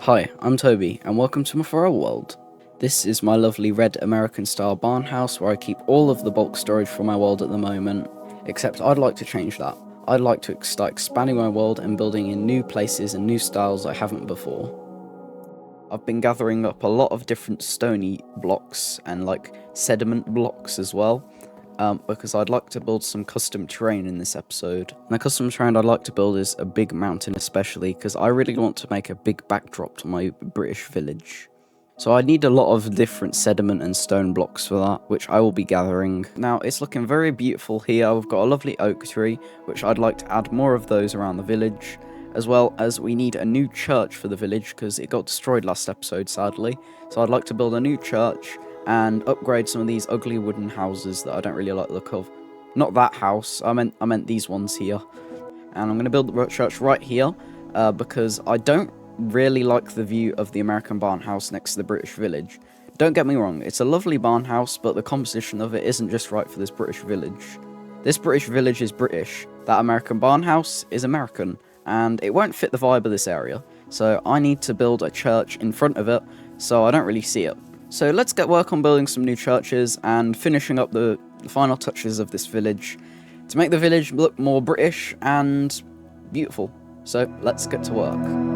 Hi, I'm Toby, and welcome to my Forever World. This is my lovely red American-style barn house where I keep all of the bulk storage for my world at the moment, except I'd like to change that. I'd like to start expanding my world and building in new places and new styles I haven't before. I've been gathering up a lot of different stony blocks and sediment blocks as well, because I'd like to build some custom terrain in this episode. And the custom terrain I'd like to build is a big mountain especially, because I really want to make a big backdrop to my British village. So I need a lot of different sediment and stone blocks for that, which I will be gathering. Now, it's looking very beautiful here. We've got a lovely oak tree, which I'd like to add more of those around the village, as well as we need a new church for the village, because it got destroyed last episode, sadly. So I'd like to build a new church and upgrade some of these ugly wooden houses that I don't really like the look of. Not that house, I meant these ones here. And I'm going to build the church right here, because I don't really like the view of the American barn house next to the British village. Don't get me wrong, it's a lovely barn house, but the composition of it isn't just right for this British village. This British village is British, that American barn house is American, and it won't fit the vibe of this area. So I need to build a church in front of it, so I don't really see it. So let's get work on building some new churches and finishing up the final touches of this village to make the village look more British and beautiful. So let's get to work.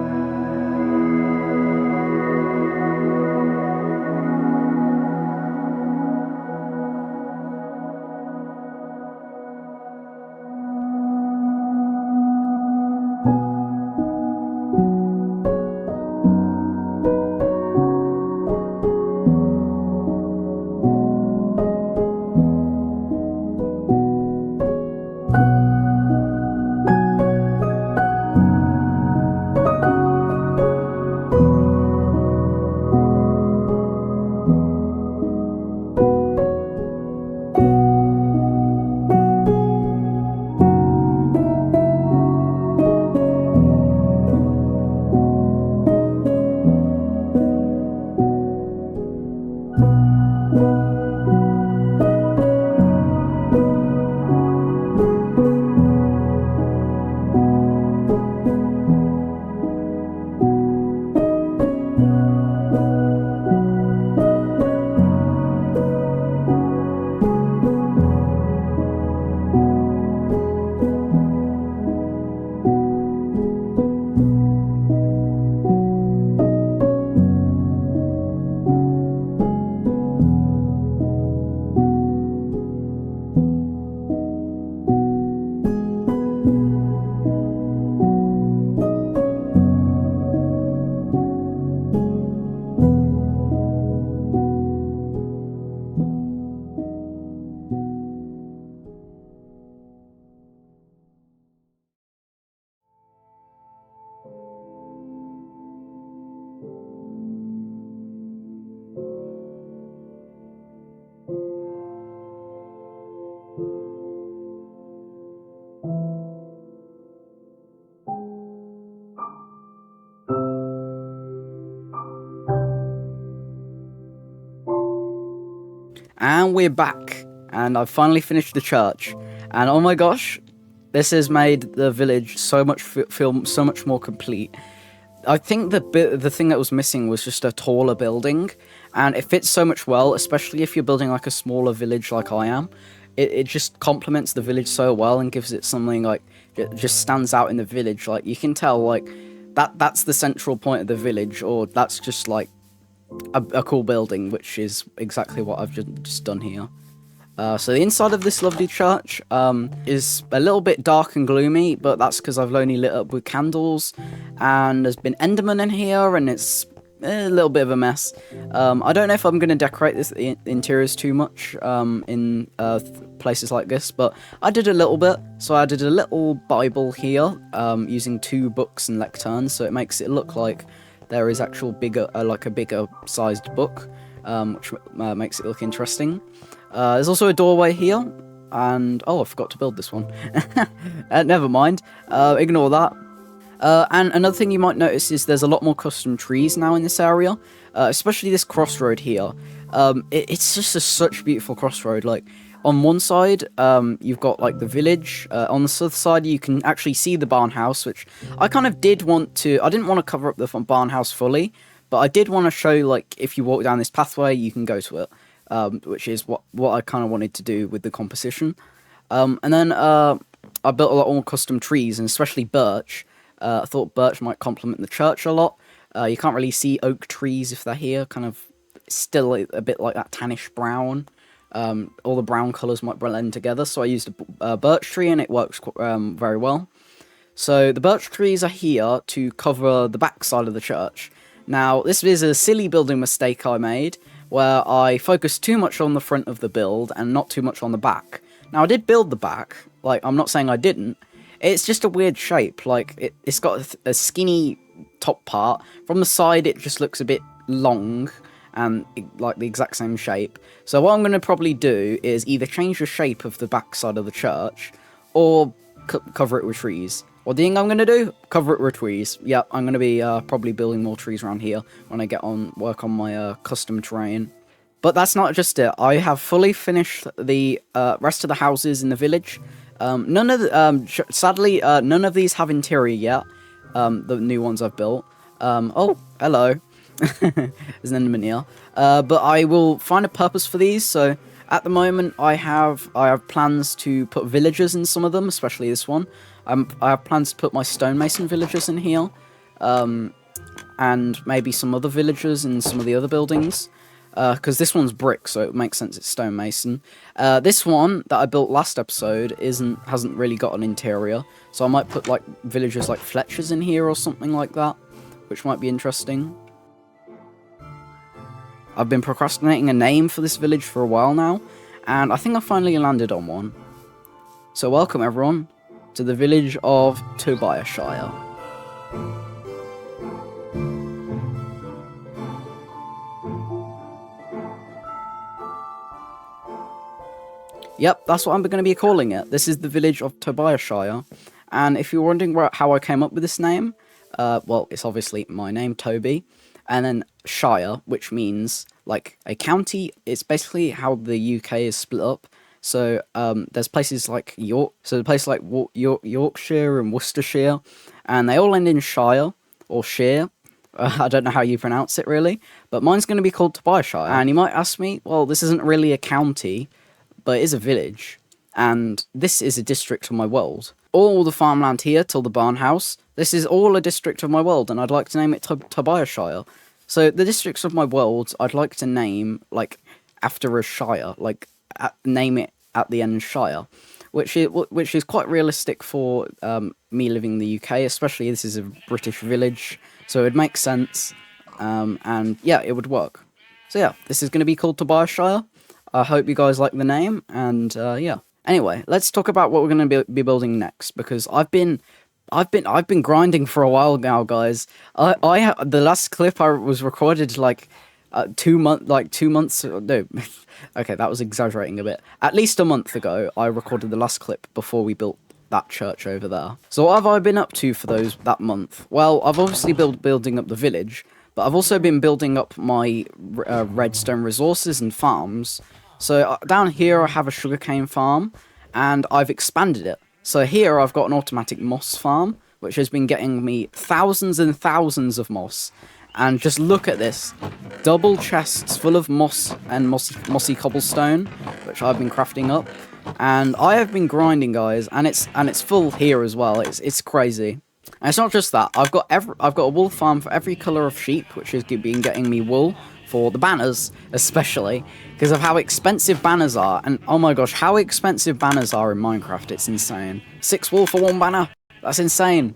And we're back, and I've finally finished the church, and oh my gosh, this has made the village so much feel so much more complete. I think the thing that was missing was just a taller building, and it fits so much well, especially if you're building like a smaller village like I am. It just complements the village so well and gives it something like it just stands out in the village. Like you can tell like that's the central point of the village, or that's just like a cool building, which is exactly what I've just done here. So the inside of this lovely church is a little bit dark and gloomy, but that's because I've only lit up with candles, and there's been Enderman in here, and it's a little bit of a mess. I don't know if I'm going to decorate the interiors too much in places like this, but I did a little bit. So I did a little Bible here using 2 books and lecterns, so it makes it look like there is actual bigger sized book, which makes it look interesting. There's also a doorway here, and oh, I forgot to build this one. Never mind, ignore that. And another thing you might notice is there's a lot more custom trees now in this area, especially this crossroad here. It's just such a beautiful crossroad. Like, On one side, you've got like the village. On the other side, you can actually see the barn house, which I kind of did want to. I didn't want to cover up the barn house fully, but I did want to show, like, if you walk down this pathway, you can go to it, which is what I kind of wanted to do with the composition. And then I built a lot more custom trees, and especially birch. I thought birch might complement the church a lot. You can't really see oak trees if they're here, kind of still a bit like that tannish brown. All the brown colours might blend together, so I used a birch tree, and it works very well. So the birch trees are here to cover the back side of the church. Now, this is a silly building mistake I made, where I focused too much on the front of the build and not too much on the back. Now, I did build the back, like, I'm not saying I didn't. It's just a weird shape, like, it's got a skinny top part. From the side, it just looks a bit long, and like the exact same shape. So what I'm going to probably do is either change the shape of the back side of the church, or cover it with trees. What do you think I'm going to do? Cover it with trees. Yeah, I'm going to be probably building more trees around here when I get on work on my custom terrain. But that's not just it. I have fully finished the rest of the houses in the village. Sadly, none of these have interior yet. The new ones I've built. Oh, hello. There's an enderman here. But I will find a purpose for these. So at the moment, I have plans to put villagers in some of them, especially this one. I have plans to put my stonemason villagers in here, and maybe some other villagers in some of the other buildings. Because this one's brick, so it makes sense it's stonemason. This one that I built last episode hasn't really got an interior, so I might put like villagers like Fletchers in here or something like that, which might be interesting. I've been procrastinating a name for this village for a while now, and I think I finally landed on one. So welcome everyone to the village of Tobeshire. Yep, that's what I'm going to be calling it. This is the village of Tobeshire, and if you're wondering how I came up with this name, well, it's obviously my name, Toby, and then Shire, which means like a county. It's basically how the UK is split up. So there's places like Yorkshire and Worcestershire, and they all end in Shire or Shire. I don't know how you pronounce it really, but mine's going to be called Tobeshire. And you might ask me, well, this isn't really a county, but it is a village, and this is a district of my world. All the farmland here till the barn house, this is all a district of my world, and I'd like to name it Tobeshire. So the districts of my world, I'd like to name like after a shire, like name it at the end Shire, which is quite realistic for me living in the UK, especially this is a British village, so it makes sense, and yeah, it would work. So yeah, this is going to be called Tobeshire. I hope you guys like the name, and yeah. Anyway, let's talk about what we're going to be building next, because I've been grinding for a while now, guys. The last clip I was recorded like 2 months. No, okay, that was exaggerating a bit. At least a month ago, I recorded the last clip before we built that church over there. So what have I been up to for that month? Well, I've obviously building up the village, but I've also been building up my redstone resources and farms. So down here I have a sugarcane farm, and I've expanded it. So here I've got an automatic moss farm, which has been getting me thousands and thousands of moss. And just look at this, double chests full of moss and mossy cobblestone, which I've been crafting up. And I have been grinding, guys, and it's full here as well. It's crazy. And it's not just that. I've got a wool farm for every color of sheep, which has been getting me wool for the banners, especially because of how expensive banners are. And oh my gosh, how expensive banners are in Minecraft! It's insane. 6 wool for 1 banner. That's insane.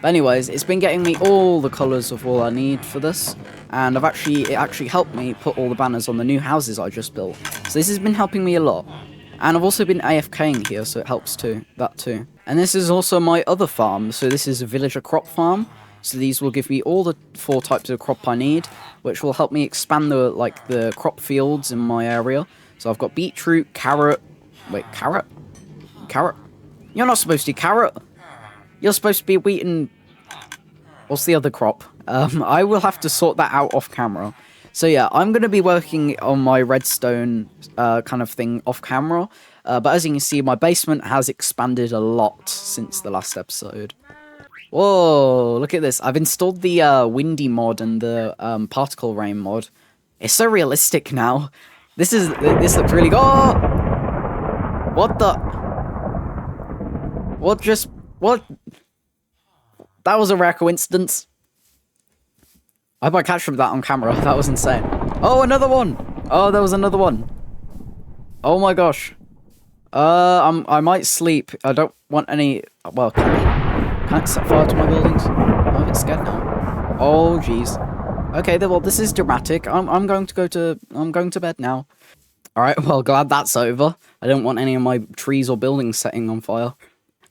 But anyways, it's been getting me all the colors of wool I need for this, and it actually helped me put all the banners on the new houses I just built. So this has been helping me a lot. And I've also been AFKing here, so it helps too. That too. And this is also my other farm. So this is a villager crop farm. So these will give me all the 4 types of crop I need, which will help me expand the crop fields in my area. So I've got beetroot, carrot. Wait, carrot? Carrot? You're not supposed to carrot. You're supposed to be wheat and... What's the other crop? I will have to sort that out off camera. So yeah, I'm going to be working on my redstone kind of thing off camera. But as you can see, my basement has expanded a lot since the last episode. Whoa, look at this. I've installed the windy mod and the particle rain mod. It's so realistic now. This looks really good. Oh! What the? What? That was a rare coincidence. I hope I captured that on camera. That was insane. Oh, another one. Oh, there was another one. Oh my gosh. I might sleep. I don't want any. Well, can I set fire to my buildings? I'm a bit scared now. Oh, jeez. Okay, well, this is dramatic. I'm going to bed now. All right. Well, glad that's over. I don't want any of my trees or buildings setting on fire.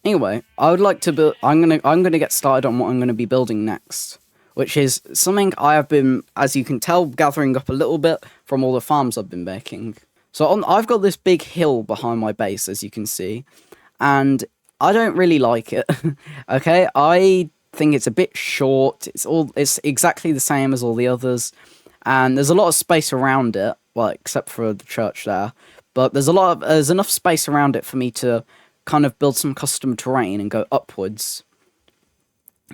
Anyway, I would like to build. I'm gonna get started on what I'm gonna be building next, which is something I have been, as you can tell, gathering up a little bit from all the farms I've been making. So I've got this big hill behind my base, as you can see, and I don't really like it. Okay, I think it's a bit short. It's exactly the same as all the others, and there's a lot of space around it, well, except for the church there. But there's enough space around it for me to kind of build some custom terrain and go upwards.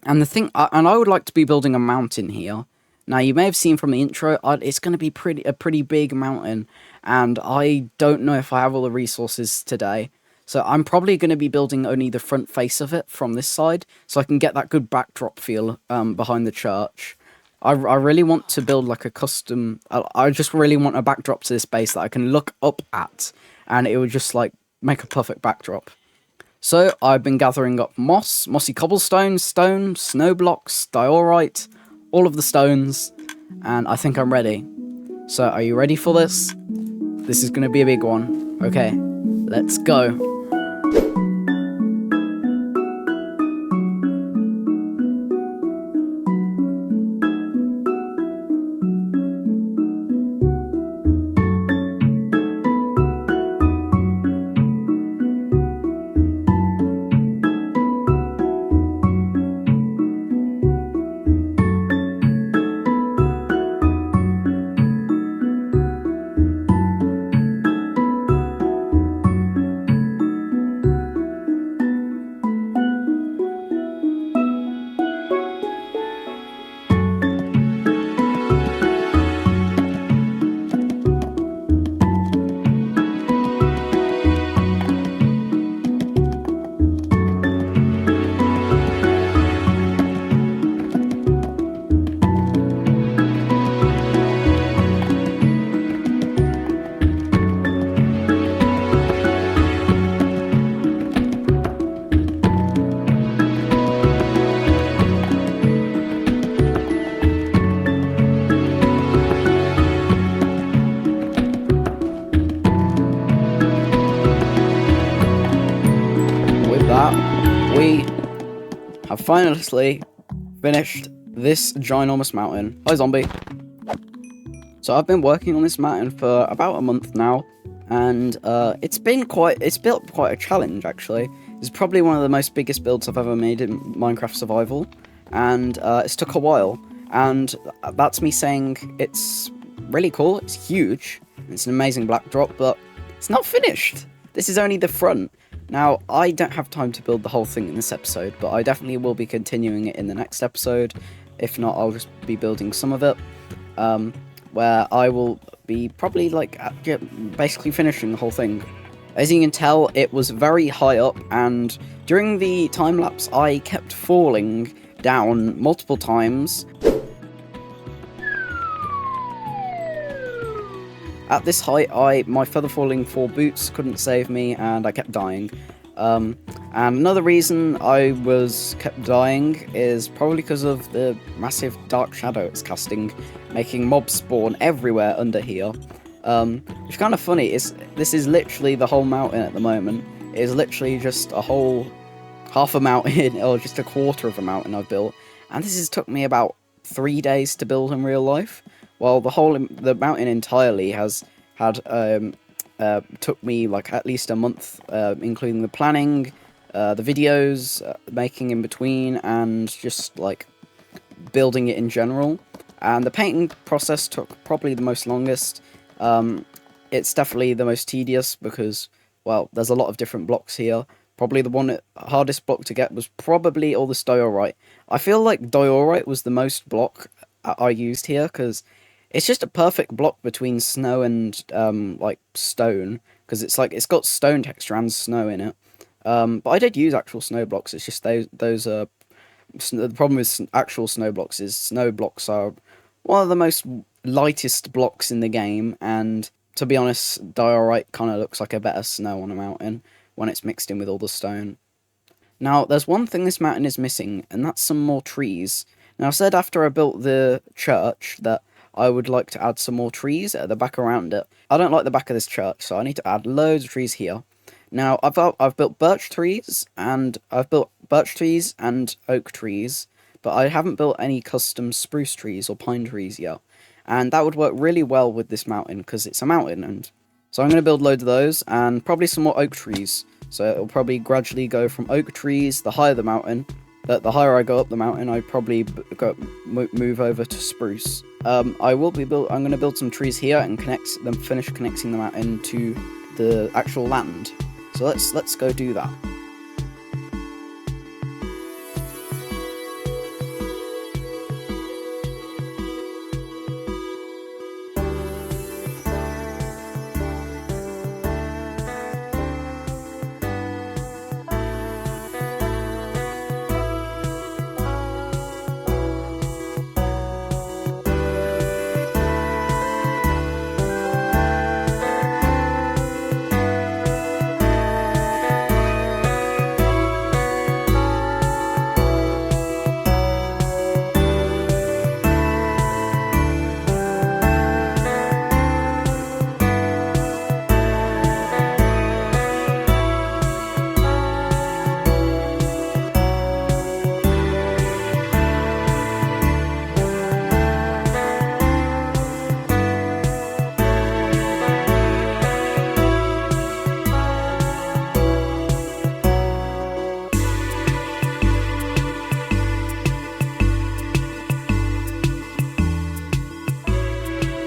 And I would like to be building a mountain here. Now, you may have seen from the intro, it's going to be a pretty big mountain, and I don't know if I have all the resources today. So I'm probably going to be building only the front face of it from this side, so I can get that good backdrop feel behind the church. I really want to build like a custom. I just really want a backdrop to this base that I can look up at, and it would just like make a perfect backdrop. So I've been gathering up mossy cobblestone, stone, snow blocks, diorite, all of the stones, and I think I'm ready. So are you ready for this? This is going to be a big one. Okay, let's go. We have finally finished this ginormous mountain. Hi, zombie. So I've been working on this mountain for about a month now, and it's built quite a challenge, actually. It's probably one of the most biggest builds I've ever made in Minecraft Survival, and it's took a while, and that's me saying it's really cool, it's huge, it's an amazing backdrop, but it's not finished. This is only the front. Now, I don't have time to build the whole thing in this episode, but I definitely will be continuing it in the next episode. If not, I'll just be building some of it, where I will be probably like basically finishing the whole thing. As you can tell, it was very high up, and during the time lapse, I kept falling down multiple times. At this height, my feather falling 4 boots couldn't save me, and I kept dying. And another reason I kept dying is probably because of the massive dark shadow it's casting, making mobs spawn everywhere under here. Which is kind of funny. This is literally the whole mountain at the moment. It is literally just a whole half a mountain, or just a quarter of a mountain I've built, and this has took me about 3 days to build in real life. Well, the mountain entirely has took me like at least a month, including the planning, the videos, making in between, and just like building it in general. And the painting process took probably the most longest. It's definitely the most tedious because, well, there's a lot of different blocks here. Probably the hardest block to get was probably all this diorite. I feel like diorite was the most block I used here because it's just a perfect block between snow and like stone, because it's got stone texture and snow in it. But I did use actual snow blocks. It's just those the problem with actual snow blocks is snow blocks are one of the most lightest blocks in the game, and to be honest, diorite kind of looks like a better snow on a mountain when it's mixed in with all the stone. Now, there's one thing this mountain is missing, and that's some more trees. Now, I said after I built the church that I would like to add some more trees at the back around it. I don't like the back of this church, so I need to add loads of trees here. Now, I've built birch trees, and oak trees, but I haven't built any custom spruce trees or pine trees yet. And that would work really well with this mountain, because it's a mountain, and so I'm going to build loads of those, and probably some more oak trees. So it'll probably gradually go from oak trees, the higher the mountain. The higher I go up the mountain, I probably move over to spruce. I'm going to build some trees here and finish connecting them out into the actual land. So let's go do that.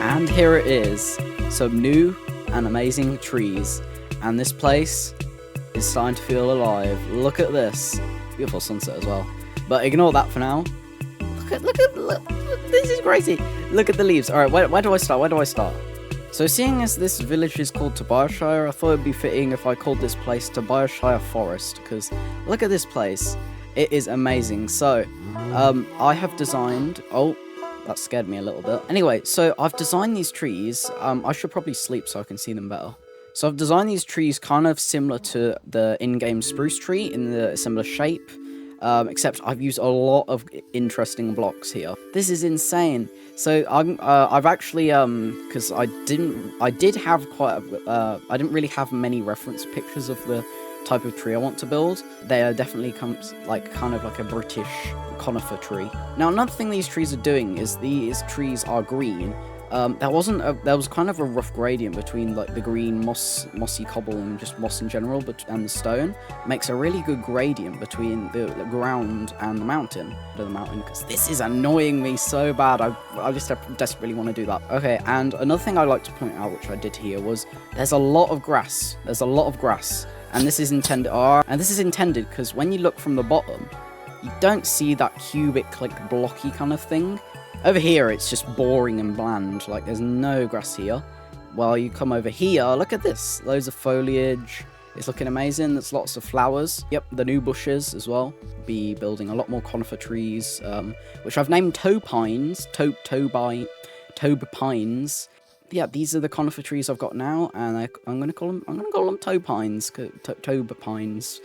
And here it is, some new and amazing trees, and this place is starting to feel alive. Look at this, beautiful sunset as well. But ignore that for now. Look, this is crazy. Look at the leaves. All right, where do I start? So seeing as this village is called Tobiashire, I thought it'd be fitting if I called this place Tobiashire Forest, because look at this place. It is amazing. So, I have designed... Oh, that scared me a little bit. Anyway, so I've designed these trees. I should probably sleep so I can see them better. So I've designed these trees kind of similar to the in-game spruce tree in the similar shape. Except I've used a lot of interesting blocks here. This is insane. So I've actually because I didn't really have many reference pictures of the type of tree I want to build. They are definitely kind of like a British conifer tree. Now, another thing these trees are doing is these trees are green. There was kind of a rough gradient between like the green mossy cobble and just moss in general, and the stone makes a really good gradient between the ground and the mountain. Because this is annoying me so bad. I just desperately want to do that. Okay, and another thing I'd like to point out, which I did here, was there's a lot of grass. And this is intended because when you look from the bottom, you don't see that cubic, like blocky kind of thing. Over here, it's just boring and bland, like there's no grass here. While you come over here, look at this, loads of foliage. It's looking amazing. There's lots of flowers. Yep, the new bushes as well. Be building a lot more conifer trees, which I've named Tobepines. Tobepines. Yeah, these are the conifer trees I've got now, and I'm gonna call them Tobepines. Tobepines.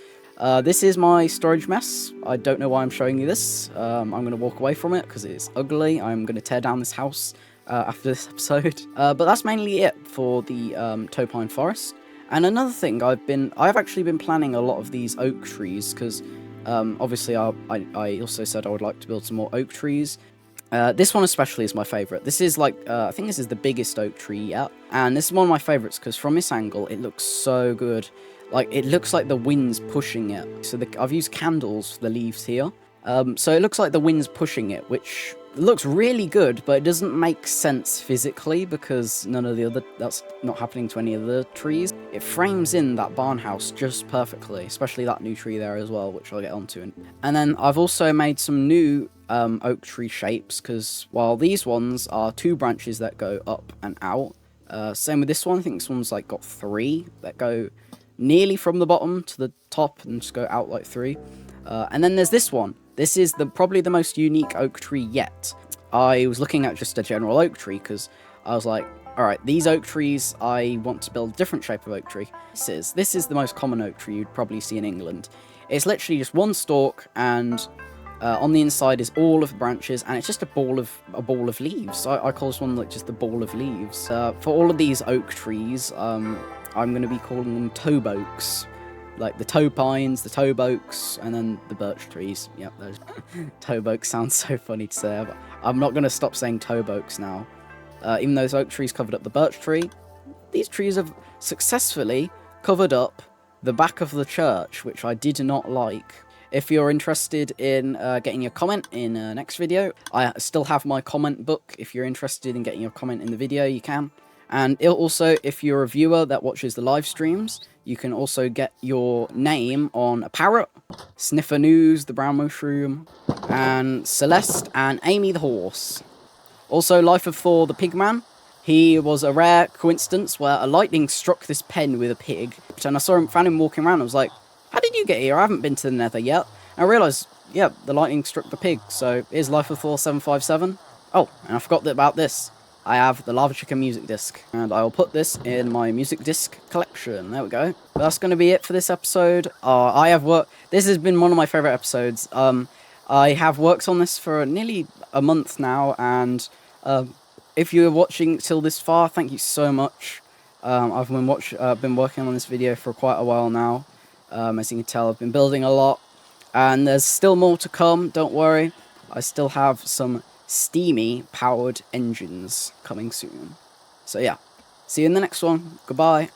This is my storage mess. I don't know why I'm showing you this. I'm going to walk away from it because it's ugly. I'm going to tear down this house after this episode. But that's mainly it for the Tobepine Forest. And another thing, I've actually been planning a lot of these oak trees because obviously I also said I would like to build some more oak trees. This one especially is my favourite. This is I think this is the biggest oak tree yet. And this is one of my favourites because from this angle, it looks so good. Like, it looks like the wind's pushing it. So I've used candles for the leaves here. So it looks like the wind's pushing it, which looks really good, but it doesn't make sense physically because that's not happening to any of the trees. It frames in that barn house just perfectly, especially that new tree there as well, which I'll get onto. And then I've also made some new oak tree shapes, because while these ones are 2 branches that go up and out, same with this one. I think this one's like got 3 that go nearly from the bottom to the top and just go out like 3. And then there's this one. This is probably the most unique oak tree yet. I was looking at just a general oak tree because I was like, alright, these oak trees, I want to build a different shape of oak tree. This is the most common oak tree you'd probably see in England. It's literally just one stalk, and on the inside is all of the branches, and it's just a ball of leaves. I call this one like just the ball of leaves. For all of these oak trees, I'm going to be calling them TobeOaks. Like the Tobepines, the TobeOaks, and then the birch trees. Yep, those TobeOaks sounds so funny to say, but I'm not going to stop saying TobeOaks now. Even though those oak trees covered up the birch tree, these trees have successfully covered up the back of the church, which I did not like. If you're interested in getting your comment in next video, I still have my comment book. If you're interested in getting your comment in the video, you can. And also, if you're a viewer that watches the live streams, you can also get your name on a parrot, Sniffer News, the brown mushroom, and Celeste and Amy the horse. Also, Life of Thor the pigman. He was a rare coincidence where a lightning struck this pen with a pig, and I found him walking around. I was like, how did you get here? I haven't been to the Nether yet. And I realised, yeah, the lightning struck the pig. So here's Life of Thor 757. Oh, and I forgot about this. I have the Lava Chicken music disc, and I will put this in my music disc collection. There we go. But that's going to be it for this episode. This has been one of my favourite episodes. I have worked on this for nearly a month now, and if you're watching till this far, thank you so much. I've been working on this video for quite a while now. As you can tell, I've been building a lot, and there's still more to come. Don't worry. I still have some steamy powered engines coming soon. So yeah, see you in the next one. Goodbye.